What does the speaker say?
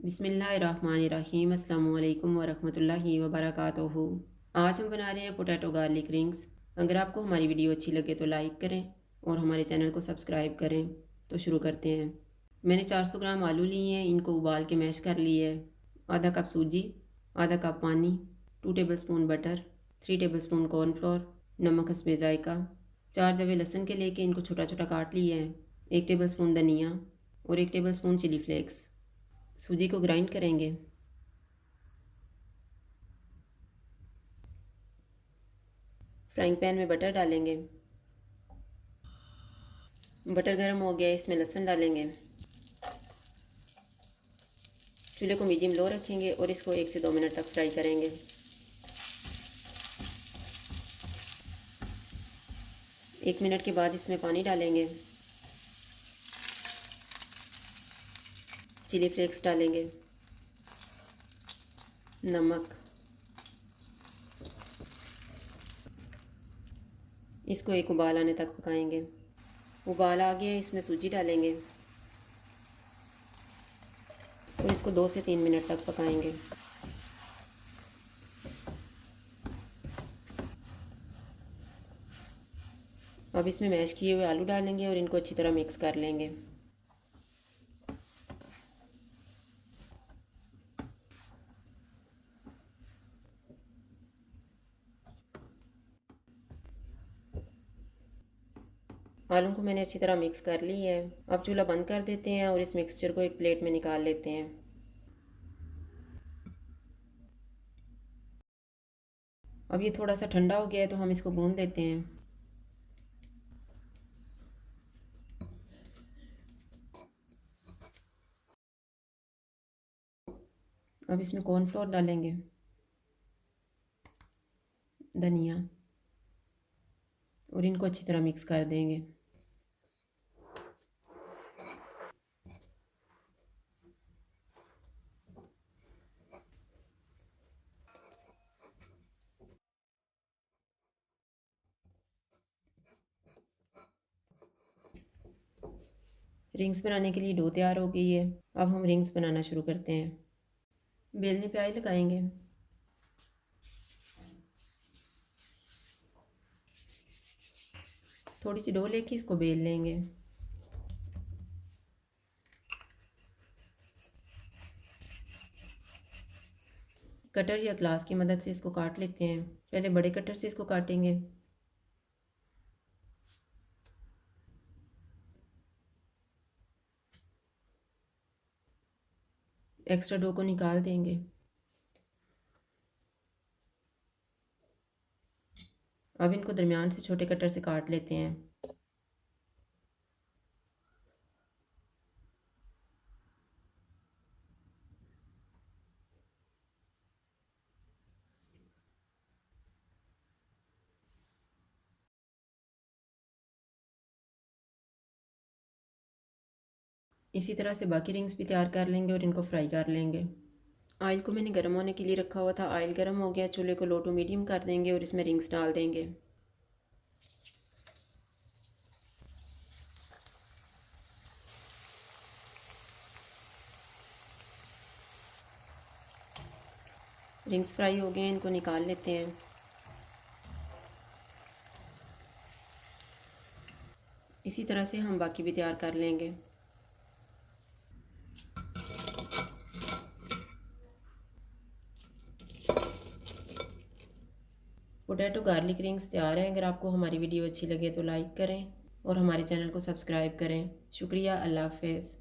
बिस्मिल्लाहिर्रहमानिर्रहीम अस्सलामुअलैकुम वरहमतुल्लाहि वबरकातुहू। आज हम बना रहे हैं पोटैटो गार्लिक रिंग्स। अगर आपको हमारी वीडियो अच्छी लगे तो लाइक करें और हमारे चैनल को सब्सक्राइब करें। तो शुरू करते हैं। मैंने 400 ग्राम आलू लिए हैं, इनको उबाल के मैश कर लिए है। आधा कप सूजी, आधा कप पानी, 2 table spoon butter, 3 table spoon cornflour, नमक हस्बे जायका। 4 जवे लहसुन के लेके इनको छोटा छोटा काट लिए हैं। 1 टेबल स्पून धनिया और 1 टेबल स्पून चिली फ्लेक्स। सूजी को ग्राइंड करेंगे। फ्राइंग पैन में बटर डालेंगे। बटर गर्म हो गया, इसमें लहसुन डालेंगे। चूल्हे को मीडियम लो रखेंगे और इसको 1 से 2 मिनट तक फ्राई करेंगे। एक मिनट के बाद इसमें पानी डालेंगे। चिली फ्लेक्स डालेंगे, नमक। इसको एक उबाल आने तक पकाएंगे। उबाल आ गया, इसमें सूजी डालेंगे और इसको 2 से 3 मिनट तक पकाएंगे। अब इसमें मैश किए हुए आलू डालेंगे और इनको अच्छी तरह मिक्स कर लेंगे। आलू को मैंने अच्छी तरह मिक्स कर ली है। अब चूल्हा बंद कर देते हैं और इस मिक्सचर को एक प्लेट में निकाल लेते हैं। अब ये थोड़ा सा ठंडा हो गया है तो हम इसको गूंद देते हैं। अब इसमें कॉर्नफ्लोर डालेंगे, धनिया और इनको अच्छी तरह मिक्स कर देंगे। रिंग्स बनाने के लिए डो तैयार हो गई है। अब हम रिंग्स बनाना शुरू करते हैं। बेलने पे ऑयल लगाएंगे। थोड़ी सी डो लेके इसको बेल लेंगे। कटर या ग्लास की मदद से इसको काट लेते हैं। पहले बड़े कटर से इसको काटेंगे। एक्स्ट्रा डो को निकाल देंगे। अब इनको दरमियान से छोटे कटर से काट लेते हैं। इसी तरह से बाकी रिंग्स भी तैयार कर लेंगे और इनको फ्राई कर लेंगे। ऑयल को मैंने गर्म होने के लिए रखा हुआ था। ऑयल गर्म हो गया, चूल्हे को लो टू मीडियम कर देंगे और इसमें रिंग्स डाल देंगे। रिंग्स फ्राई हो गए हैं, इनको निकाल लेते हैं। इसी तरह से हम बाकी भी तैयार कर लेंगे। पोटैटो गार्लिक रिंग्स तैयार है। अगर आपको हमारी वीडियो अच्छी लगे तो लाइक करें और हमारे चैनल को सब्सक्राइब करें। शुक्रिया। अल्लाह हाफ़िज़।